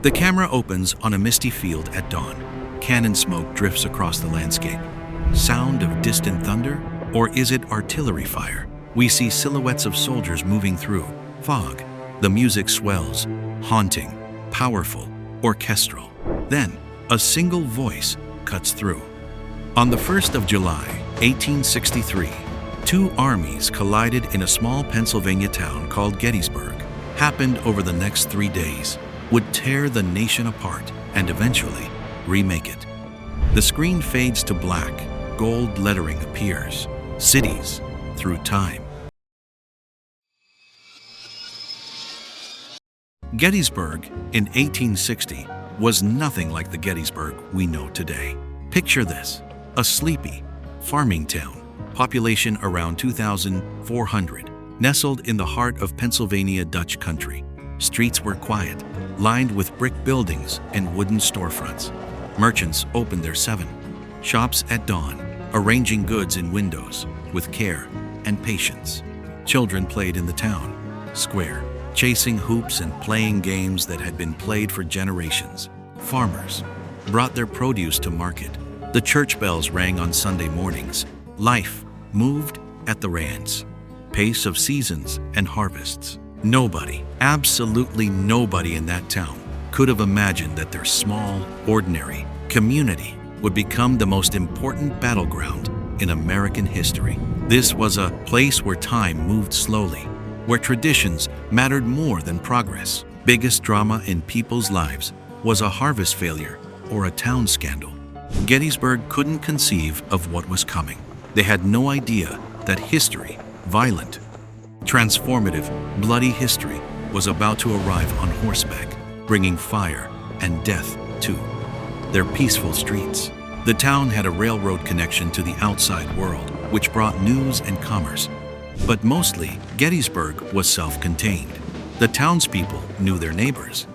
The camera opens on a misty field at dawn. Cannon smoke drifts across the landscape. Sound of distant thunder? Or is it artillery fire? We see silhouettes of soldiers moving through fog. The music swells, haunting, powerful, orchestral. Then, a single voice cuts through. On the 1st of July, 1863, two armies collided in a small Pennsylvania town called Gettysburg. Happened over the next 3 days, would tear the nation apart and eventually remake it. The screen fades to black, gold lettering appears. Cities through time. Gettysburg in 1860 was nothing like the Gettysburg we know today. Picture this, a sleepy, farming town, population around 2,400, nestled in the heart of Pennsylvania Dutch country. Streets were quiet, lined with brick buildings and wooden storefronts. Merchants opened their 7 shops at dawn, arranging goods in windows with care and patience. Children played in the town square, chasing hoops and playing games that had been played for generations. Farmers brought their produce to market. The church bells rang on Sunday mornings. Life moved at the ranch pace of seasons and harvests. Nobody, absolutely nobody in that town could have imagined that their small, ordinary community would become the most important battleground in American history. This was a place where time moved slowly, where traditions mattered more than progress. Biggest drama in people's lives was a harvest failure or a town scandal. Gettysburg couldn't conceive of what was coming. They had no idea that history, violent, transformative, bloody history, was about to arrive on horseback, bringing fire and death to their peaceful streets. The town had a railroad connection to the outside world, which brought news and commerce. But mostly, Gettysburg was self-contained. The townspeople knew their neighbors.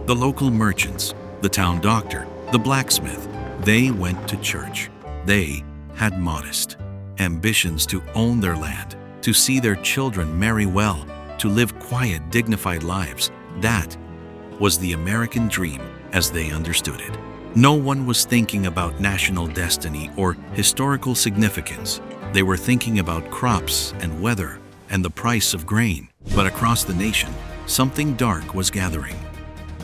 The local merchants, the town doctor, the blacksmith, they went to church. They had modest ambitions to own their land, to see their children marry well, to live quiet, dignified lives. That was the American dream as they understood it. No one was thinking about national destiny or historical significance. They were thinking about crops and weather and the price of grain. But across the nation, something dark was gathering.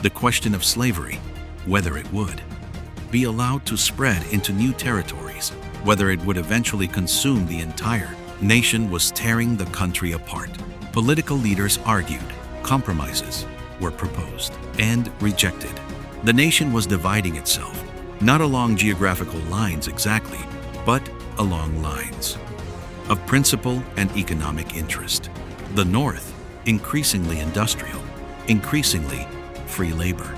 The question of slavery, whether it would be allowed to spread into new territories, whether it would eventually consume the entire nation, was tearing the country apart. Political leaders argued, compromises were proposed and rejected. The nation was dividing itself, not along geographical lines exactly, but along lines of principle and economic interest. The North, increasingly industrial, increasingly free labor,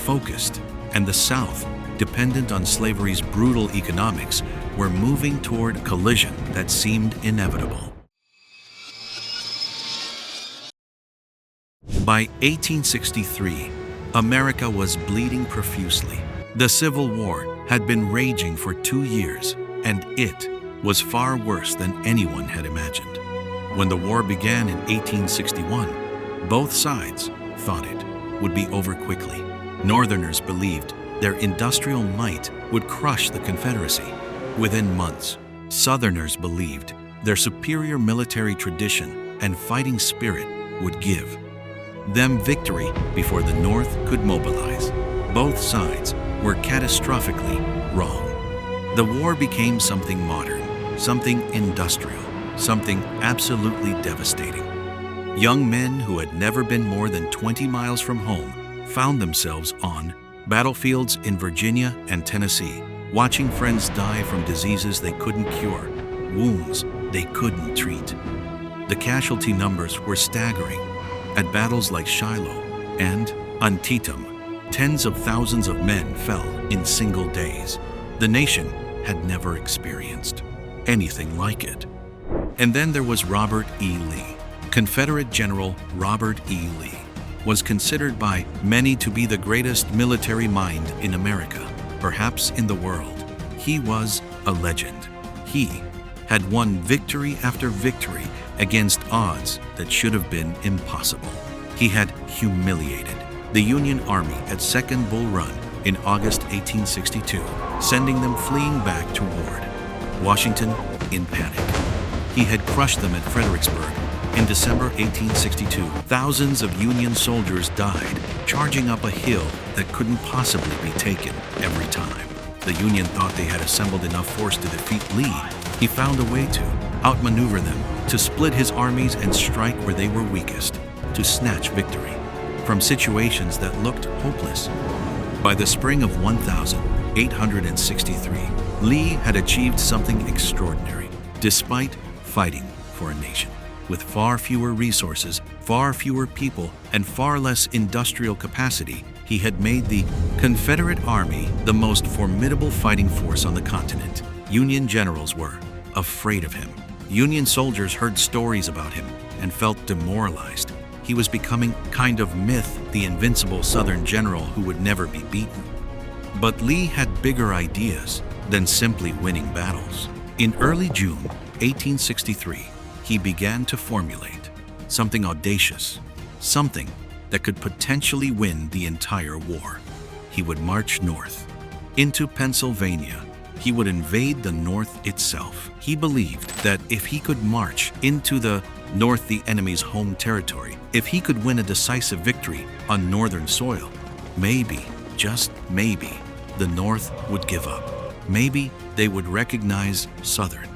focused, and the South, dependent on slavery's brutal economics, were moving toward a collision that seemed inevitable. By 1863, America was bleeding profusely. The Civil War had been raging for 2 years, and it was far worse than anyone had imagined. When the war began in 1861, both sides thought it would be over quickly. Northerners believed their industrial might would crush the Confederacy within months. Southerners believed their superior military tradition and fighting spirit would give them victory before the North could mobilize. Both sides were catastrophically wrong. The war became something modern, something industrial, something absolutely devastating. Young men who had never been more than 20 miles from home found themselves on battlefields in Virginia and Tennessee, watching friends die from diseases they couldn't cure, wounds they couldn't treat. The casualty numbers were staggering. At battles like Shiloh and Antietam, tens of thousands of men fell in single days. The nation had never experienced anything like it. And then there was Robert E. Lee. Confederate General Robert E. Lee was considered by many to be the greatest military mind in America, perhaps in the world. He was a legend. He had won victory after victory against odds that should have been impossible. He had humiliated the Union Army at Second Bull Run in August 1862, sending them fleeing back to Ward. Washington in panic. He had crushed them at Fredericksburg. In December 1862, thousands of Union soldiers died, charging up a hill that couldn't possibly be taken every time. The Union thought they had assembled enough force to defeat Lee. He found a way to outmaneuver them, to split his armies and strike where they were weakest, to snatch victory from situations that looked hopeless. By the spring of 1863, Lee had achieved something extraordinary, despite fighting for a nation. With far fewer resources, far fewer people, and far less industrial capacity, he had made the Confederate Army the most formidable fighting force on the continent. Union generals were afraid of him. Union soldiers heard stories about him and felt demoralized. He was becoming kind of myth, the invincible Southern general who would never be beaten. But Lee had bigger ideas than simply winning battles. In early June 1863, he began to formulate something audacious, something that could potentially win the entire war. He would march north into Pennsylvania. He would invade the North itself. He believed that if he could march into the North, the enemy's home territory, if he could win a decisive victory on Northern soil, maybe, just maybe, the North would give up. Maybe they would recognize Southern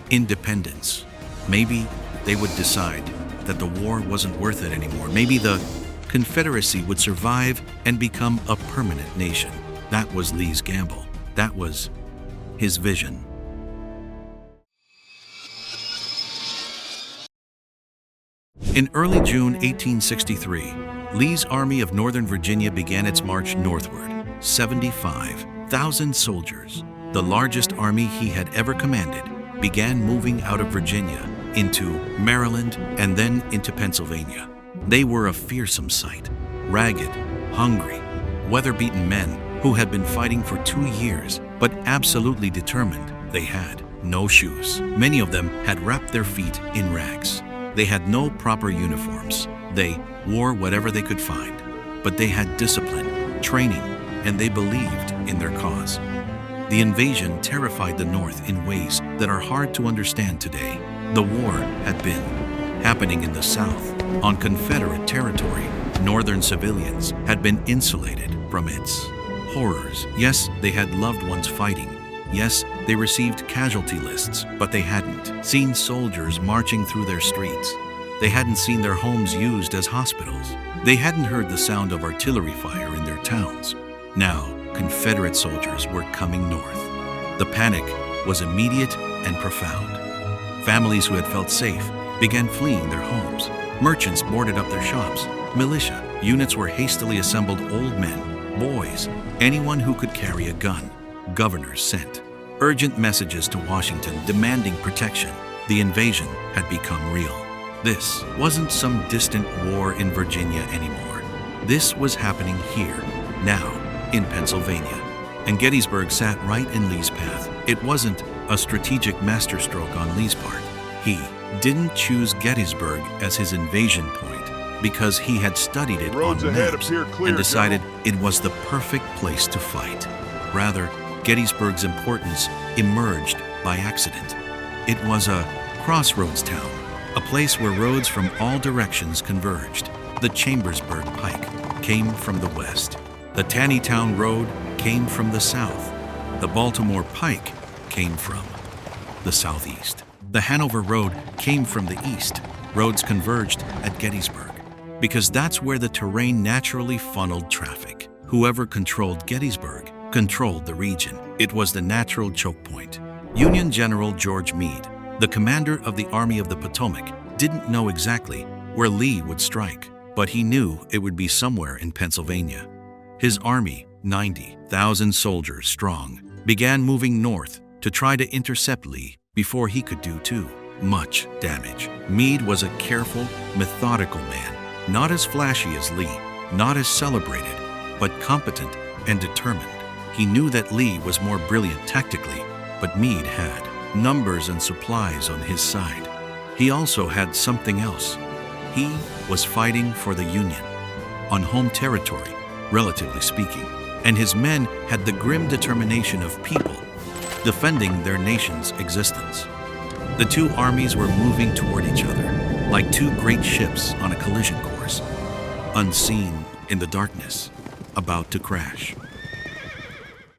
independence. Maybe they would decide that the war wasn't worth it anymore. Maybe the Confederacy would survive and become a permanent nation. That was Lee's gamble. That was his vision. In early June 1863, Lee's Army of Northern Virginia began its march northward. 75,000 soldiers, the largest army he had ever commanded, began moving out of Virginia into Maryland and then into Pennsylvania. They were a fearsome sight, ragged, hungry, weather-beaten men who had been fighting for 2 years, but absolutely determined. They had no shoes. Many of them had wrapped their feet in rags. They had no proper uniforms. They wore whatever they could find, but they had discipline, training, and they believed in their cause. The invasion terrified the North in ways that are hard to understand today. The war had been happening in the South, on Confederate territory. Northern civilians had been insulated from its horrors. Yes, they had loved ones fighting. Yes, they received casualty lists, but they hadn't seen soldiers marching through their streets. They hadn't seen their homes used as hospitals. They hadn't heard the sound of artillery fire in their towns. Now, Confederate soldiers were coming north. The panic was immediate and profound. Families who had felt safe began fleeing their homes. Merchants boarded up their shops. Militia units were hastily assembled. Old men, boys, anyone who could carry a gun. Governors sent urgent messages to Washington demanding protection. The invasion had become real. This wasn't some distant war in Virginia anymore. This was happening here, now, in Pennsylvania. And Gettysburg sat right in Lee's path. It wasn't a strategic masterstroke on Lee's part. He didn't choose Gettysburg as his invasion point because he had studied it on maps and decided it was the perfect place to fight. Rather, Gettysburg's importance emerged by accident. It was a crossroads town, a place where roads from all directions converged. The Chambersburg Pike came from the west. The Taneytown Road came from the south. The Baltimore Pike came from the southeast. The Hanover Road came from the east. Roads converged at Gettysburg because that's where the terrain naturally funneled traffic. Whoever controlled Gettysburg controlled the region. It was the natural choke point. Union General George Meade, the commander of the Army of the Potomac, didn't know exactly where Lee would strike, but he knew it would be somewhere in Pennsylvania. His army, 90,000 soldiers strong, began moving north to try to intercept Lee before he could do too much damage. Meade was a careful, methodical man, not as flashy as Lee, not as celebrated, but competent and determined. He knew that Lee was more brilliant tactically, but Meade had numbers and supplies on his side. He also had something else. He was fighting for the Union. on home territory, relatively speaking, and his men had the grim determination of people defending their nation's existence. The two armies were moving toward each other like two great ships on a collision course, unseen in the darkness, about to crash.